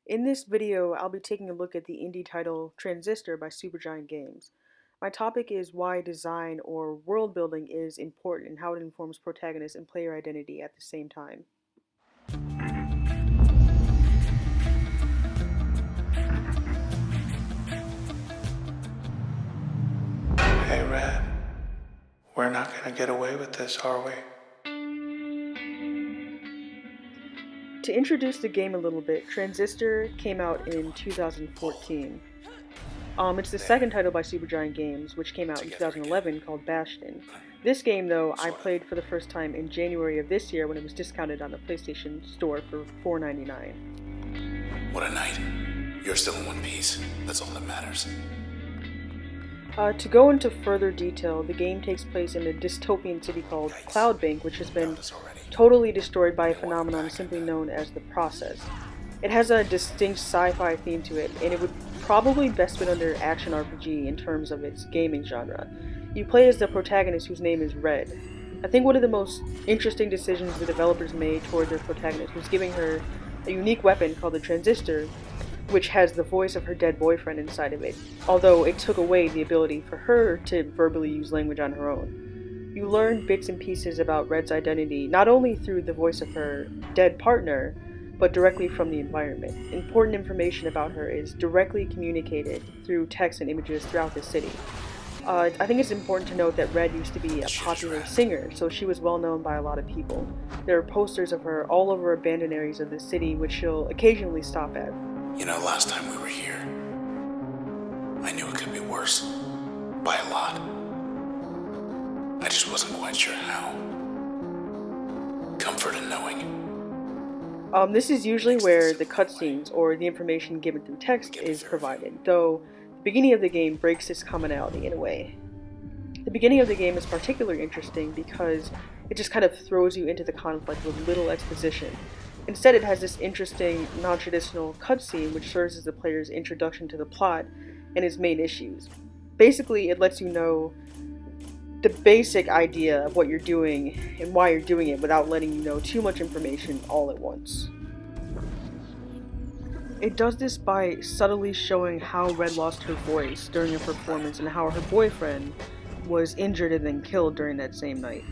In this video, I'll be taking a look at the indie title Transistor by SuperGiant Games. My topic is why design or world building is important and how it informs protagonist and player identity at the same time. Hey, Red. We're not gonna get away with this, are we? To introduce the game a little bit, Transistor came out in 2014. It's the second title by SuperGiant Games, which came out in 2011, called Bastion. This game, though, I played for the first time in January of this year when it was discounted on the PlayStation Store for $4.99. What a night. You're still in one piece. That's all that matters. To go into further detail, the game takes place in a dystopian city called Cloudbank, which has been totally destroyed by a phenomenon simply known as the Process. It has a distinct sci-fi theme to it, and it would probably best fit under action RPG in terms of its gaming genre. You play as the protagonist, whose name is Red. I think one of the most interesting decisions the developers made toward their protagonist was giving her a unique weapon called the Transistor, which has the voice of her dead boyfriend inside of it, although it took away the ability for her to verbally use language on her own. You learn bits and pieces about Red's identity not only through the voice of her dead partner, but directly from the environment. Important information about her is directly communicated through text and images throughout the city. I think it's important to note that Red used to be a popular singer, so she was well known by a lot of people. There are posters of her all over abandoned areas of the city, which she'll occasionally stop at. You know, last time we were here, I knew it could be worse. By a lot. I just wasn't quite sure how. Comfort in knowing. This is usually where the cutscenes or the information given through text is provided, though the beginning of the game breaks this commonality in a way. The beginning of the game is particularly interesting because it just kind of throws you into the conflict with little exposition. Instead, it has this interesting, non-traditional cutscene which serves as the player's introduction to the plot and its main issues. Basically, it lets you know the basic idea of what you're doing and why you're doing it without letting you know too much information all at once. It does this by subtly showing how Red lost her voice during a performance and how her boyfriend was injured and then killed during that same night.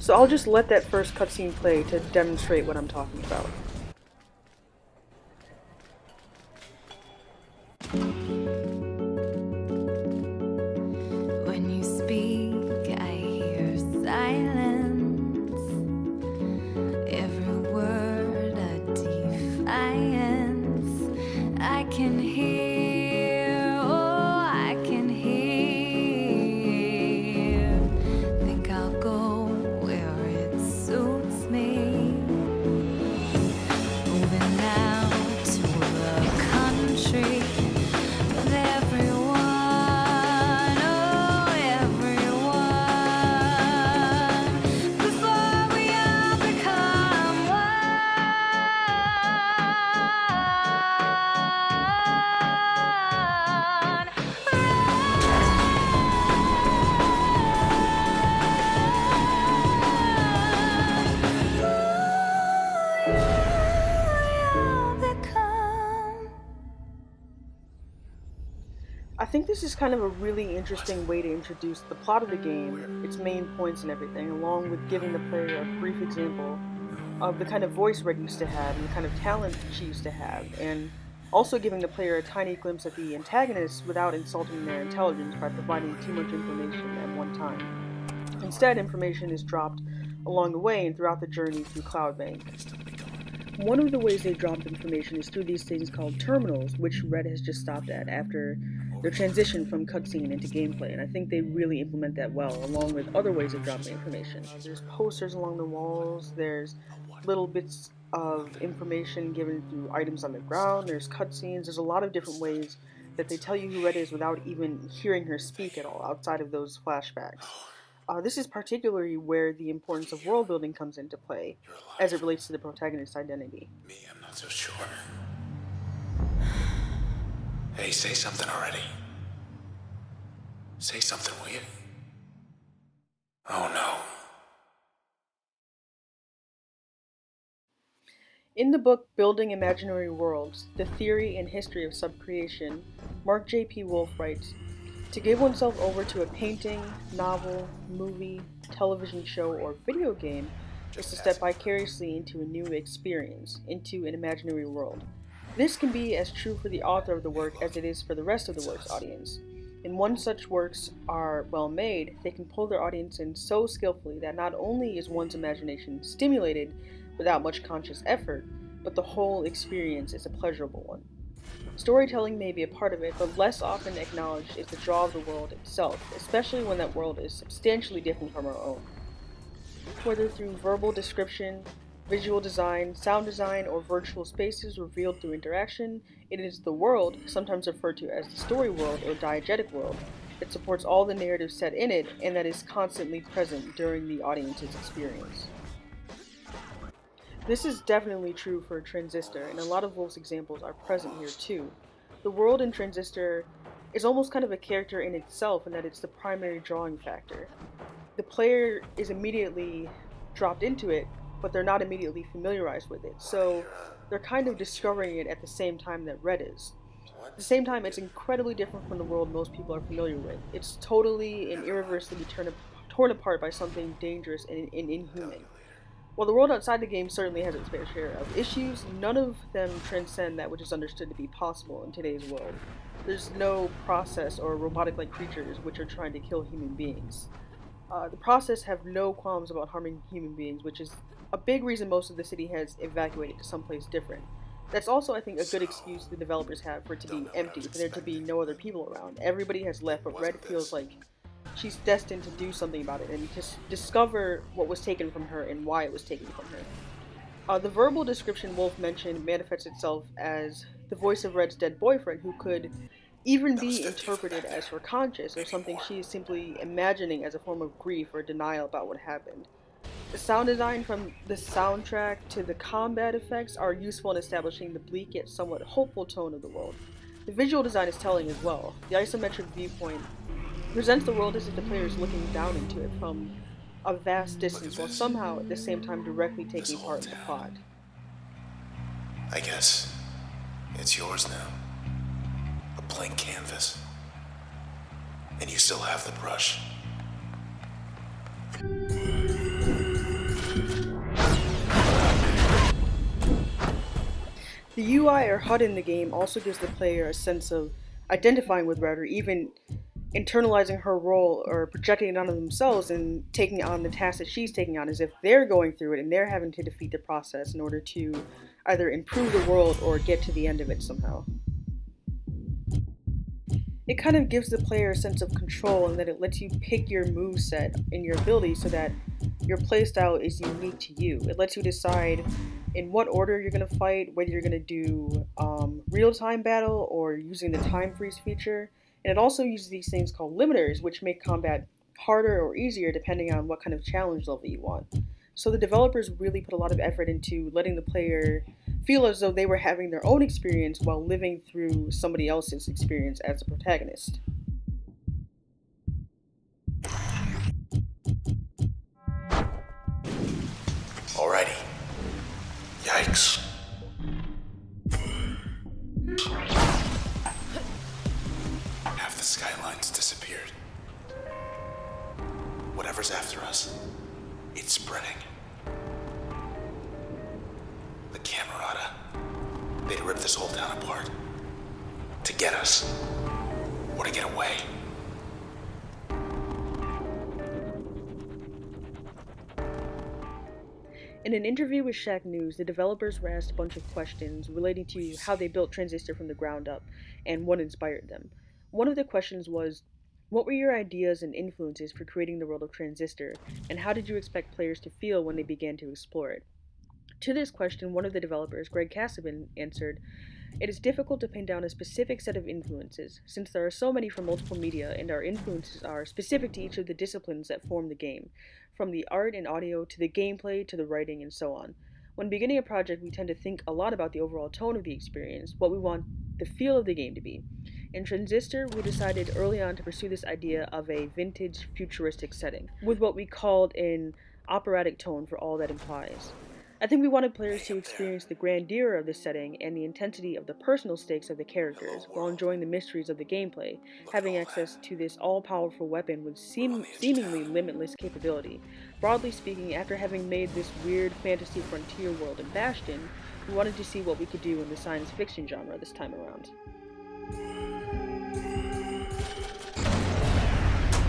So I'll just let that first cutscene play to demonstrate what I'm talking about. When you speak, I hear silence. Every word a defiance. I can hear, oh, I can hear. Think I'll go where it suits me. Moving now to the country with everyone, oh everyone, before we all become I think this is kind of a really interesting way to introduce the plot of the game, its main points and everything, along with giving the player a brief example of the kind of voice Red used to have and the kind of talent she used to have, and also giving the player a tiny glimpse at the antagonists without insulting their intelligence by providing too much information at one time. Instead, information is dropped along the way and throughout the journey through Cloudbank. One of the ways they drop information is through these things called terminals, which Red has just stopped at after their transition from cutscene into gameplay, and I think they really implement that well, along with other ways of dropping information. There's posters along the walls, there's little bits of information given through items on the ground, there's cutscenes, there's a lot of different ways that they tell you who Red is without even hearing her speak at all, outside of those flashbacks. This is particularly where the importance of world building comes into play, as it relates to the protagonist's identity. Me, I'm not so sure. Hey, say something already. Say something, will you? Oh no. In the book Building Imaginary Worlds, The Theory and History of Subcreation, Mark J.P. Wolf writes, "To give oneself over to a painting, novel, movie, television show, or video game is Just to step passing vicariously into a new experience, into an imaginary world. This can be as true for the author of the through. Hey, work look, as it is for the rest of the it's work's us. audience. And once such works are well made, they can pull their audience in so skillfully that not only is one's imagination stimulated without much conscious effort, but the whole experience is a pleasurable one. Storytelling may be a part of it, but less often acknowledged is the draw of the world itself, especially when that world is substantially different from our own. Whether through verbal description, visual design, or virtual spaces revealed through interaction, it is the world, sometimes referred to as the story world or diegetic world, that supports all the narrative set in it and that is constantly present during the audience's experience. This is definitely true for Transistor, and a lot of Wolf's examples are present here too. The world in Transistor is almost kind of a character in itself in that it's the primary drawing factor. The player is immediately dropped into it, but they're not immediately familiarized with it, so they're kind of discovering it at the same time that Red is. At the What? same time, it's incredibly different from the world most people are familiar with. It's totally and irreversibly torn apart by something dangerous and Tell you inhuman. later. While the world outside the game certainly has its fair share of issues, none of them transcend that which is understood to be possible in today's world. There's no process or robotic like creatures which are trying to kill human beings. The process have no qualms about harming human beings, which is a big reason most of the city has evacuated to someplace different. That's also, I think, a good So, excuse the developers have for it to don't be know what I empty, was for there to be expecting. no other people around. Everybody has left, It but Red wasn't feels this. like she's destined to do something about it and to discover what was taken from her and why it was taken from her. The verbal description Wolf mentioned manifests itself as the voice of Red's dead boyfriend, who could even That was be 50 from interpreted back as there. her conscious or Maybe something more. she is simply imagining as a form of grief or denial about what happened. The sound design from the soundtrack to the combat effects are useful in establishing the bleak yet somewhat hopeful tone of the world. The visual design is telling as well. The isometric viewpoint presents the world as if the player is looking down into it from a vast Look at distance while this. somehow at the same time directly This taking whole part in the town. plot. I guess it's yours now. A blank canvas. And you still have the brush. The UI or HUD in the game also gives the player a sense of identifying with Red or even internalizing her role or projecting it onto themselves and taking on the task that she's taking on as if they're going through it and they're having to defeat the process in order to either improve the world or get to the end of it somehow. It kind of gives the player a sense of control and that it lets you pick your move set and your ability so that your playstyle is unique to you. It lets you decide in what order you're going to fight, whether you're going to do real time battle or using the time freeze feature. And it also uses these things called limiters, which make combat harder or easier depending on what kind of challenge level you want. So the developers really put a lot of effort into letting the player feel as though they were having their own experience while living through somebody else's experience as a protagonist. Alrighty. Yikes. Half the skyline's disappeared. Whatever's after us, it's spreading. The Camerata. They'd rip this whole town apart. To get us. Or to get away. In an interview with Shack News, the developers were asked a bunch of questions relating to how they built Transistor from the ground up and what inspired them. One of the questions was, what were your ideas and influences for creating the world of Transistor, and how did you expect players to feel when they began to explore it? To this question, one of the developers, Greg Casabin, answered, "It is difficult to pin down a specific set of influences, since there are so many from multiple media and our influences are specific to each of the disciplines that form the game, from the art and audio to the gameplay to the writing and so on. When beginning a project, we tend to think a lot about the overall tone of the experience, what we want the feel of the game to be. In Transistor, we decided early on to pursue this idea of a vintage futuristic setting, with what we called an operatic tone for all that implies. I think we wanted players to experience the grandeur of the setting and the intensity of the personal stakes of the characters, while enjoying the mysteries of the gameplay, having access to this all-powerful weapon with seemingly limitless capability. Broadly speaking, after having made this weird fantasy frontier world in Bastion, we wanted to see what we could do in the science fiction genre this time around.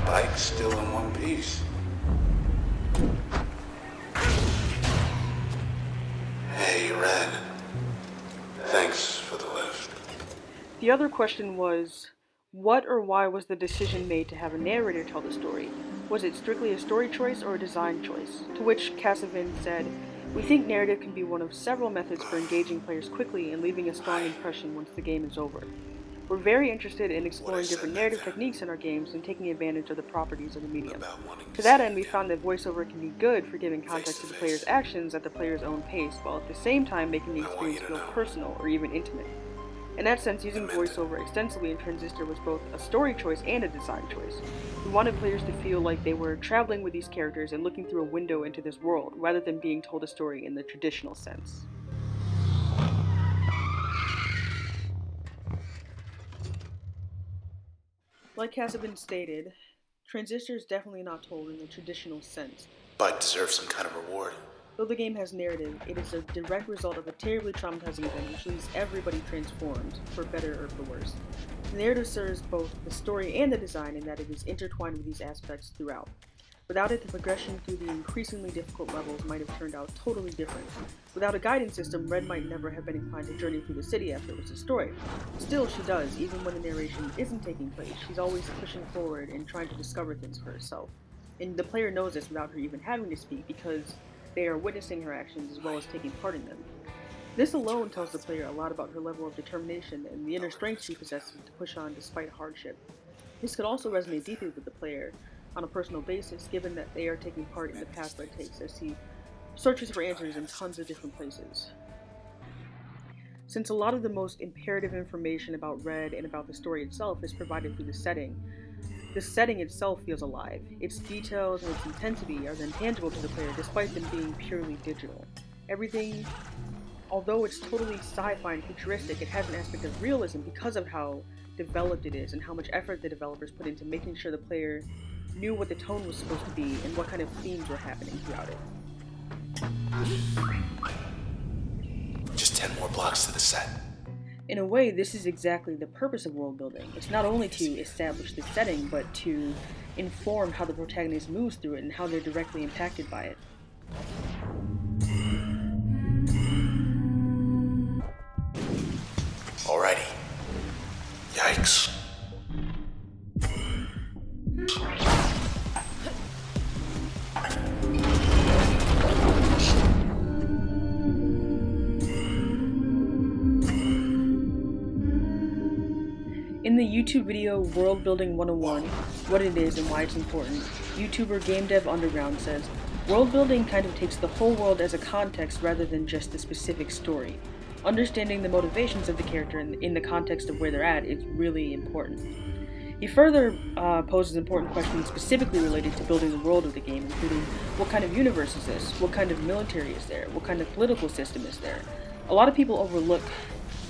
Bike's still in one piece. Hey, Red. Thanks for the lift. The other question was, what or why was the decision made to have a narrator tell the story? Was it strictly a story choice or a design choice? To which Casavin said, "We think narrative can be one of several methods for engaging players quickly and leaving a strong impression once the game is over. We're very interested in exploring different narrative techniques in our games and taking advantage of the properties of the medium. To that end, we found that voiceover can be good for giving context to the player's actions at the player's own pace, while at the same time making the experience feel personal or even intimate. In that sense, using voiceover extensively in Transistor was both a story choice and a design choice. We wanted players to feel like they were traveling with these characters and looking through a window into this world, rather than being told a story in the traditional sense." Like has been stated, Transistor is definitely not told in the traditional sense. Bike deserves some kind of reward. Though the game has narrative, it is a direct result of a terribly traumatizing event which leaves everybody transformed, for better or for worse. The narrative serves both the story and the design in that it is intertwined with these aspects throughout. Without it, the progression through the increasingly difficult levels might have turned out totally different. Without a guidance system, Red might never have been inclined to journey through the city after it was destroyed. Still, she does, even when the narration isn't taking place. She's always pushing forward and trying to discover things for herself. And the player knows this without her even having to speak, because they are witnessing her actions as well as taking part in them. This alone tells the player a lot about her level of determination and the inner strength she possesses to push on despite hardship. This could also resonate deeply with the player on a personal basis, given that they are taking part in the path Red takes as he searches for answers in tons of different places. Since a lot of the most imperative information about Red and about the story itself is provided through the setting itself feels alive. Its details and its intensity are then tangible to the player despite them being purely digital. Everything, although it's totally sci-fi and futuristic, it has an aspect of realism because of how developed it is and how much effort the developers put into making sure the player knew what the tone was supposed to be and what kind of themes were happening throughout it. Just 10 more blocks to the set. In a way, this is exactly the purpose of world building. It's not only to establish the setting, but to inform how the protagonist moves through it and how they're directly impacted by it. Alrighty. Yikes. In the YouTube video World Building 101, What It Is and Why It's Important, YouTuber Game Dev Underground says, "World building kind of takes the whole world as a context rather than just the specific story. Understanding the motivations of the character in the context of where they're at is really important." He further poses important questions specifically related to building the world of the game, including what kind of universe is this? What kind of military is there? What kind of political system is there? A lot of people overlook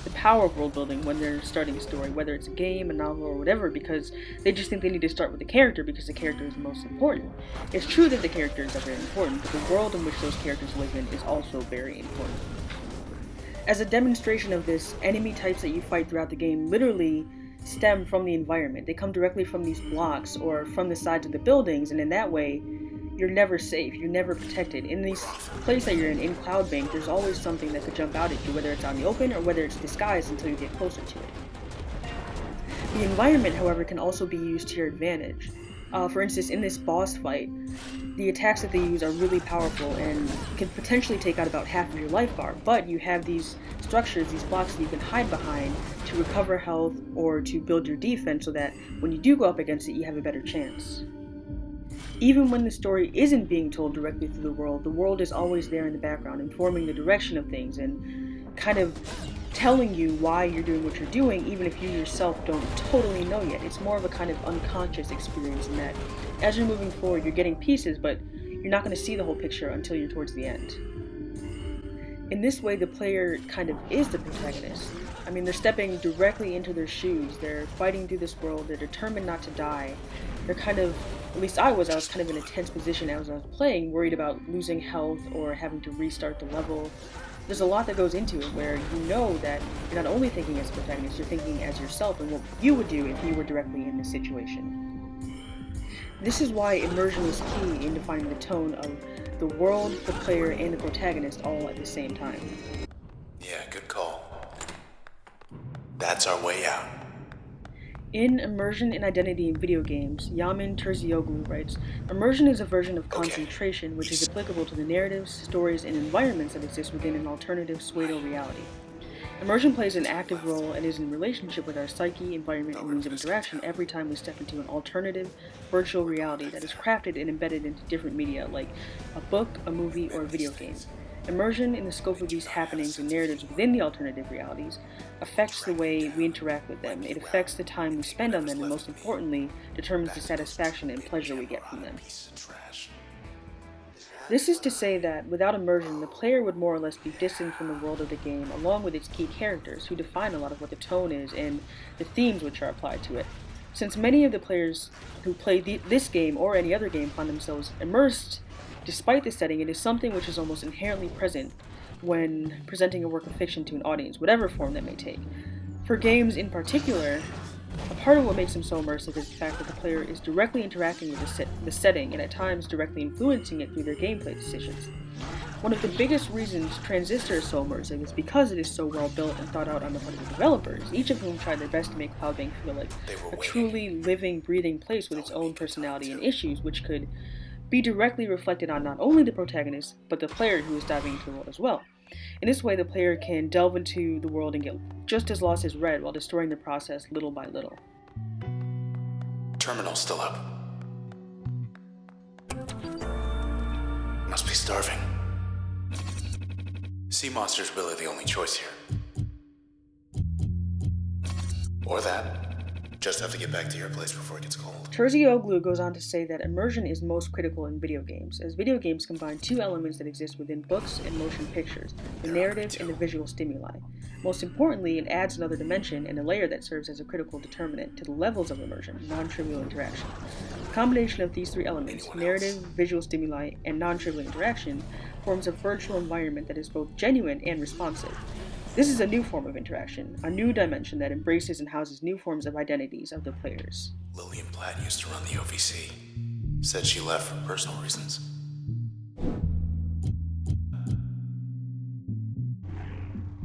the power of world building when they're starting a story, whether it's a game, a novel, or whatever, because they just think they need to start with the character because the character is the most important. It's true that the characters are very important, but the world in which those characters live in is also very important. As a demonstration of this, enemy types that you fight throughout the game literally stem from the environment. They come directly from these blocks or from the sides of the buildings, and in that way, you're never safe, you're never protected. In this place that you're in Cloud Bank, there's always something that could jump out at you, whether it's out in the open or whether it's disguised until you get closer to it. The environment, however, can also be used to your advantage. For instance, in this boss fight, the attacks that they use are really powerful and can potentially take out about half of your life bar, but you have these structures, these blocks that you can hide behind to recover health or to build your defense so that when you do go up against it, you have a better chance. Even when the story isn't being told directly through the world is always there in the background, informing the direction of things and kind of telling you why you're doing what you're doing, even if you yourself don't totally know yet. It's more of a kind of unconscious experience in that as you're moving forward, you're getting pieces, but you're not going to see the whole picture until you're towards the end. In this way, the player kind of is the protagonist. I mean, they're stepping directly into their shoes, they're fighting through this world, they're determined not to die. They're kind of, at least I was kind of in a tense position as I was playing, worried about losing health or having to restart the level. There's a lot that goes into it where you know that you're not only thinking as a protagonist, you're thinking as yourself and what you would do if you were directly in this situation. This is why immersion is key in defining the tone of the world, the player, and the protagonist all at the same time. Yeah, good call. That's our way out. In Immersion and Identity in Video Games, Yamin Terzioglu writes, immersion is a version of concentration which is applicable to the narratives, stories, and environments that exist within an alternative pseudo reality. Immersion plays an active role and is in relationship with our psyche, environment, and means of interaction every time we step into an alternative, virtual reality that is crafted and embedded into different media like a book, a movie, or a video game. Immersion in the scope of these happenings and narratives within the alternative realities affects the way we interact with them. It affects the time we spend on them and, most importantly, determines the satisfaction and pleasure we get from them. This is to say that, without immersion, the player would more or less be distant from the world of the game, along with its key characters, who define a lot of what the tone is and the themes which are applied to it. Since many of the players who play this game or any other game find themselves immersed despite the setting, it is something which is almost inherently present when presenting a work of fiction to an audience, whatever form that may take. For games in particular, a part of what makes them so immersive is the fact that the player is directly interacting with the setting and at times directly influencing it through their gameplay decisions. One of the biggest reasons Transistor is so immersive is because it is so well built and thought out on the part of the developers, each of whom tried their best to make Cloud Bank feel like a truly living, breathing place with its own personality and issues, which could be directly reflected on not only the protagonist, but the player who is diving into the world as well. In this way, the player can delve into the world and get just as lost as Red while destroying the process little by little. Terminal's still up. Must be starving. Sea monster's really the only choice here. Or that. Just have to get back to your place before it gets cold. Terzioglu goes on to say that immersion is most critical in video games, as video games combine two elements that exist within books and motion pictures, the narrative and the visual stimuli. Most importantly, it adds another dimension and a layer that serves as a critical determinant to the levels of immersion, non-trivial interaction. The combination of these three elements, narrative, visual stimuli, and non-trivial interaction, forms a virtual environment that is both genuine and responsive. This is a new form of interaction, a new dimension that embraces and houses new forms of identities of the players. Lillian Platt used to run the OVC. Said she left for personal reasons.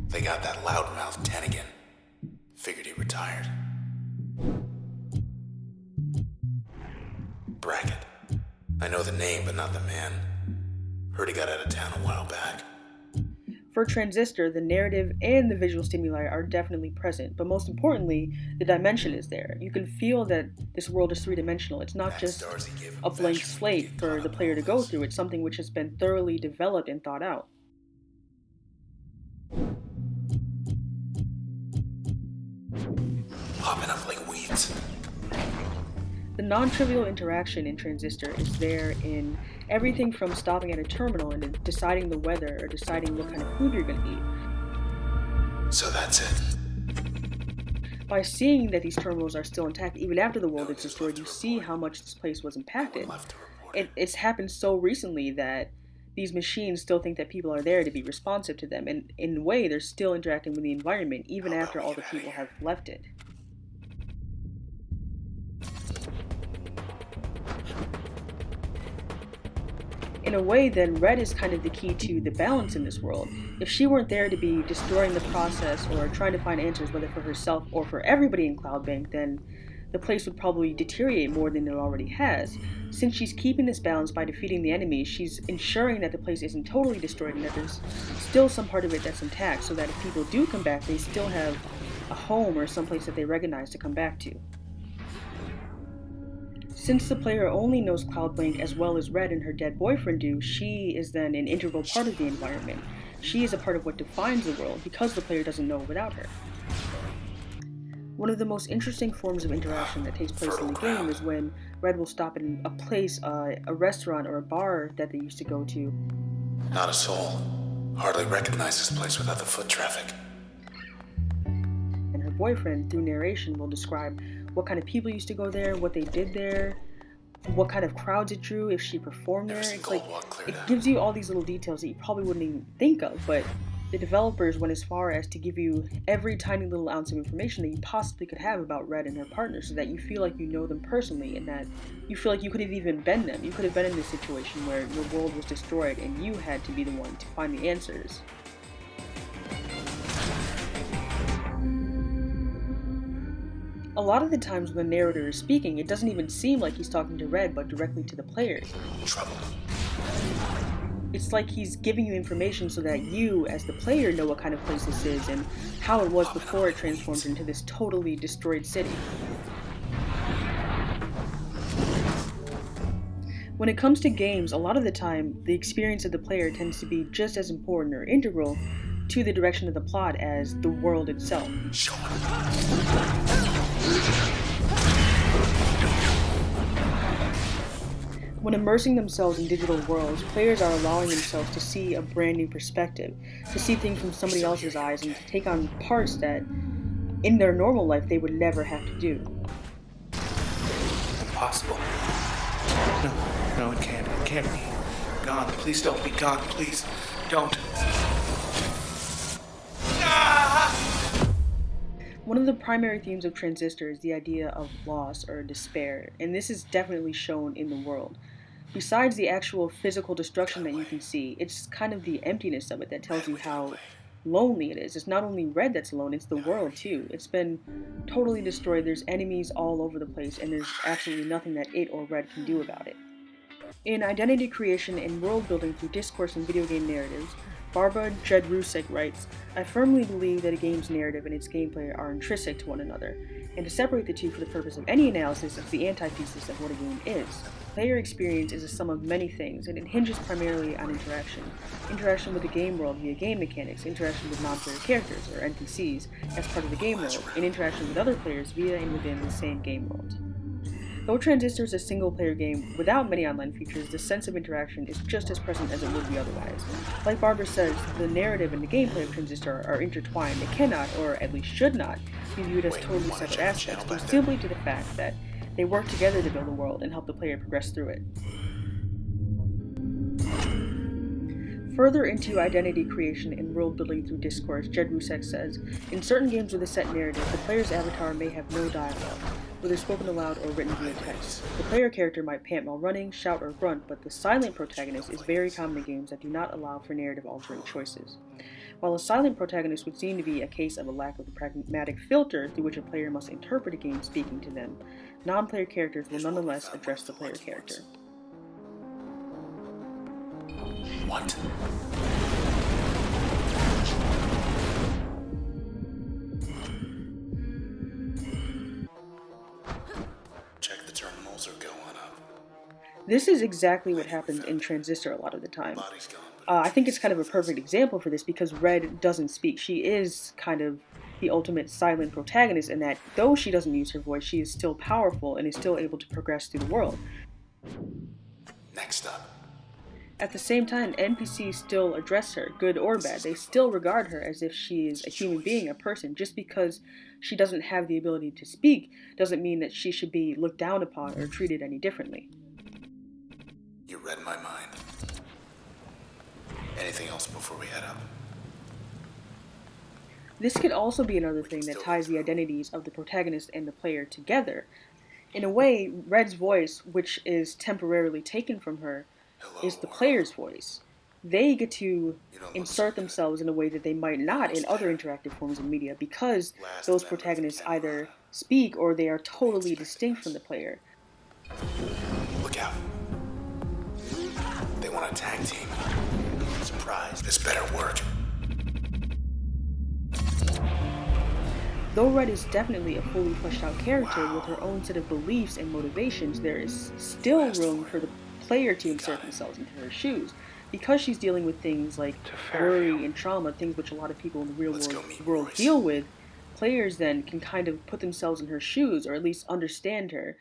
They got that loudmouth Tennigan. Figured he retired. Brackett. I know the name, but not the man. Heard he got out of town a while back. For Transistor, the narrative and the visual stimuli are definitely present, but most importantly, the dimension is there. You can feel that this world is three-dimensional. It's not just a blank slate for the player to go through. It's something which has been thoroughly developed and thought out. Popping up like weeds. The non-trivial interaction in Transistor is there in everything from stopping at a terminal and deciding the weather or deciding what kind of food you're going to eat. So that's it. By seeing that these terminals are still intact even after the world is destroyed, you see how much this place was impacted. It's happened so recently that these machines still think that people are there to be responsive to them, and in a way they're still interacting with the environment even after all the people have left it. In a way, then, Red is kind of the key to the balance in this world. If she weren't there to be destroying the process or trying to find answers, whether for herself or for everybody in Cloud Bank, then the place would probably deteriorate more than it already has. Since she's keeping this balance by defeating the enemies, she's ensuring that the place isn't totally destroyed and that there's still some part of it that's intact, so that if people do come back, they still have a home or someplace that they recognize to come back to. Since the player only knows Cloudbank as well as Red and her dead boyfriend do, she is then an integral part of the environment. She is a part of what defines the world because the player doesn't know without her. One of the most interesting forms of interaction that takes place in the game is when Red will stop in a place, a restaurant or a bar that they used to go to. Not a soul. Hardly recognize this place without the foot traffic. And her boyfriend, through narration, will describe what kind of people used to go there, what they did there, what kind of crowds it drew, if she performed there. It's like, it gives you all these little details that you probably wouldn't even think of, but the developers went as far as to give you every tiny little ounce of information that you possibly could have about Red and her partner, so that you feel like you know them personally, and that you feel like you could have even been them. You could have been in this situation where your world was destroyed and you had to be the one to find the answers. A lot of the times when the narrator is speaking, it doesn't even seem like he's talking to Red, but directly to the player. Trouble. It's like he's giving you information so that you, as the player, know what kind of place this is and how it was before it transformed into this totally destroyed city. When it comes to games, a lot of the time, the experience of the player tends to be just as important or integral to the direction of the plot as the world itself. When immersing themselves in digital worlds, players are allowing themselves to see a brand new perspective, to see things from somebody else's eyes, and to take on parts that, in their normal life, they would never have to do. Impossible. No, it can't. It can't be. God, please don't be God, please. Don't. One of the primary themes of Transistor is the idea of loss or despair, and this is definitely shown in the world. Besides the actual physical destruction that you can see, it's kind of the emptiness of it that tells you how lonely it is. It's not only Red that's alone, it's the world too. It's been totally destroyed, there's enemies all over the place, and there's absolutely nothing that it or Red can do about it. In identity creation and world building through discourse and video game narratives, Barbara Jedrusek writes, "I firmly believe that a game's narrative and its gameplay are intrinsic to one another, and to separate the two for the purpose of any analysis is the antithesis of what a game is. Player experience is a sum of many things, and it hinges primarily on interaction. Interaction with the game world via game mechanics, interaction with non-player characters, or NPCs, as part of the game world, and interaction with other players via and within the same game world." Though Transistor is a single-player game without many online features, the sense of interaction is just as present as it would be otherwise. Like Barbara says, the narrative and the gameplay of Transistor are intertwined. They cannot, or at least should not, be viewed as totally separate aspects, due simply to the fact that they work together to build a world and help the player progress through it. Further into identity creation and world building through discourse, Jedrusek says, "In certain games with a set narrative, the player's avatar may have no dialogue, whether spoken aloud or written via text. The player character might pant while running, shout, or grunt, but the silent protagonist is very common in games that do not allow for narrative-altering choices. While a silent protagonist would seem to be a case of a lack of the pragmatic filter through which a player must interpret a game speaking to them, non-player characters will nonetheless address the player character." What? Check the terminals or go on up. This is exactly what happens in Transistor a lot of the time. I think it's kind of a perfect example for this because Red doesn't speak. She is kind of the ultimate silent protagonist in that though she doesn't use her voice, she is still powerful and is still able to progress through the world. Next up. At the same time, NPCs still address her, good or bad. They still regard her as if she is a human being, a person. Just because she doesn't have the ability to speak doesn't mean that she should be looked down upon or treated any differently. You read my mind. Anything else before we head up? This could also be another thing that ties the identities of the protagonist and the player together. In a way, Red's voice, which is temporarily taken from her, is the player's voice. They get to insert themselves in a way that they might not in other interactive forms of media because those protagonists either speak or they are totally distinct from the player. Look out. They want a tag team. Surprise. This better work. Though Red is definitely a fully fleshed out character with her own set of beliefs and motivations, there is still room for the player to insert themselves into her shoes. Because she's dealing with things like worry and trauma, things which a lot of people in the real world deal with, players then can kind of put themselves in her shoes, or at least understand her.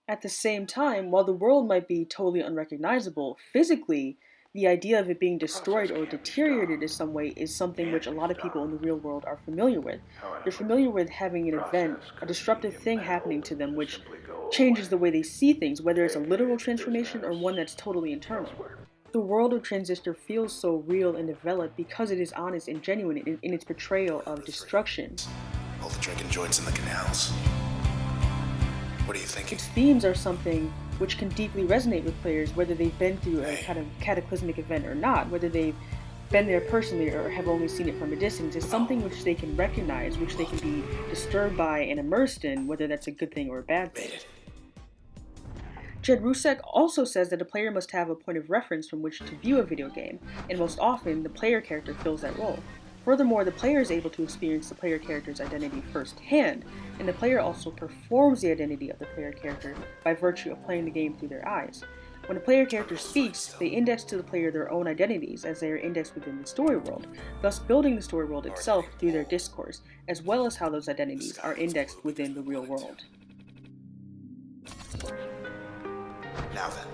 At the same time, while the world might be totally unrecognizable physically, The idea of it being destroyed or deteriorated in some way is something which a lot of people in the real world are familiar with. They're familiar with having an event, a disruptive thing happening to them which changes the way they see things, whether it's a literal transformation or one that's totally internal. The world of Transistor feels so real and developed because it is honest and genuine in its portrayal of destruction. All the drinking joints in the canals. What are you thinking? Its themes are something which can deeply resonate with players, whether they've been through a kind of cataclysmic event or not, whether they've been there personally or have only seen it from a distance. It's something which they can recognize, which they can be disturbed by and immersed in, whether that's a good thing or a bad thing. Jed Rusek also says that a player must have a point of reference from which to view a video game, and most often, the player character fills that role. Furthermore, the player is able to experience the player character's identity firsthand, and the player also performs the identity of the player character by virtue of playing the game through their eyes. When a player character speaks, they index to the player their own identities as they are indexed within the story world, thus building the story world itself through their discourse, as well as how those identities are indexed within the real world. Now then.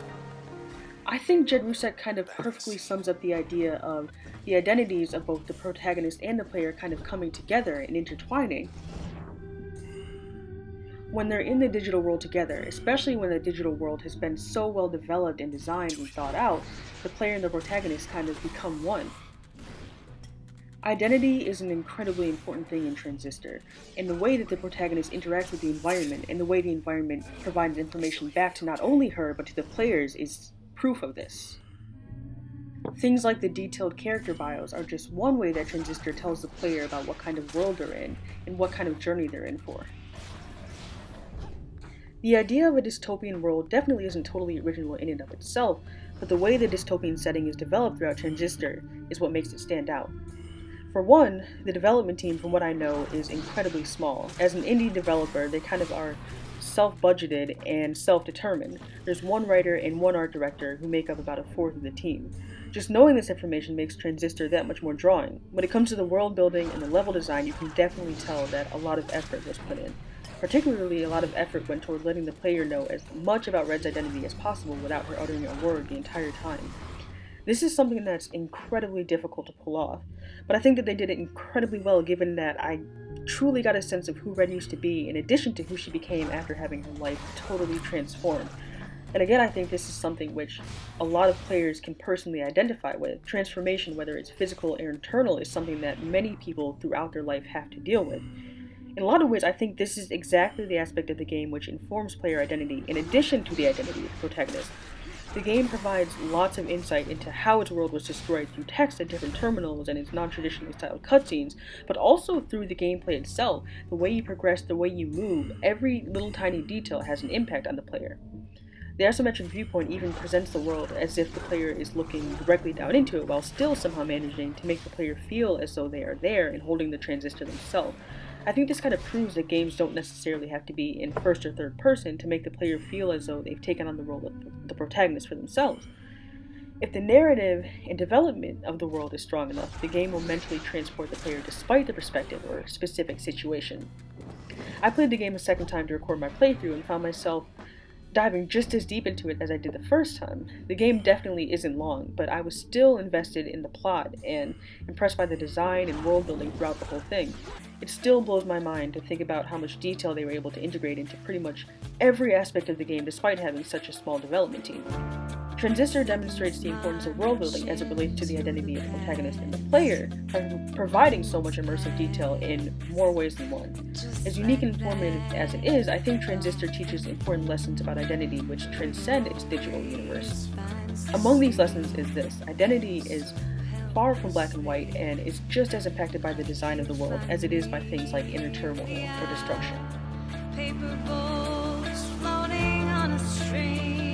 I think Jed Rusek kind of perfectly sums up the idea of the identities of both the protagonist and the player kind of coming together and intertwining. When they're in the digital world together, especially when the digital world has been so well developed and designed and thought out, the player and the protagonist kind of become one. Identity is an incredibly important thing in Transistor, and the way that the protagonist interacts with the environment and the way the environment provides information back to not only her but to the players is proof of this. Things like the detailed character bios are just one way that Transistor tells the player about what kind of world they're in and what kind of journey they're in for. The idea of a dystopian world definitely isn't totally original in and of itself, but the way the dystopian setting is developed throughout Transistor is what makes it stand out. For one, the development team, from what I know, is incredibly small. As an indie developer, they kind of are self-budgeted and self-determined. There's one writer and one art director who make up about a fourth of the team. Just knowing this information makes Transistor that much more drawing. When it comes to the world building and the level design, you can definitely tell that a lot of effort was put in. Particularly, a lot of effort went toward letting the player know as much about Red's identity as possible without her uttering a word the entire time. This is something that's incredibly difficult to pull off, but I think that they did it incredibly well given that I truly got a sense of who Red used to be in addition to who she became after having her life totally transformed. And again, I think this is something which a lot of players can personally identify with. Transformation, whether it's physical or internal, is something that many people throughout their life have to deal with. In a lot of ways, I think this is exactly the aspect of the game which informs player identity in addition to the identity of the protagonist. The game provides lots of insight into how its world was destroyed through text at different terminals and its non-traditionally styled cutscenes, but also through the gameplay itself. The way you progress, the way you move, every little tiny detail has an impact on the player. The isometric viewpoint even presents the world as if the player is looking directly down into it while still somehow managing to make the player feel as though they are there and holding the transistor themselves. I think this kind of proves that games don't necessarily have to be in first or third person to make the player feel as though they've taken on the role of the protagonist for themselves. If the narrative and development of the world is strong enough, the game will mentally transport the player despite the perspective or specific situation. I played the game a second time to record my playthrough and found myself diving just as deep into it as I did the first time. The game definitely isn't long, but I was still invested in the plot and impressed by the design and world building throughout the whole thing. It still blows my mind to think about how much detail they were able to integrate into pretty much every aspect of the game despite having such a small development team. Transistor demonstrates the importance of world building as it relates to the identity of the protagonist and the player by providing so much immersive detail in more ways than one. As unique and informative as it is, I think Transistor teaches important lessons about identity which transcend its digital universe. Among these lessons is this: identity is far from black and white and is just as impacted by the design of the world as it is by things like inner turmoil or destruction. Paper boats floating on a stream.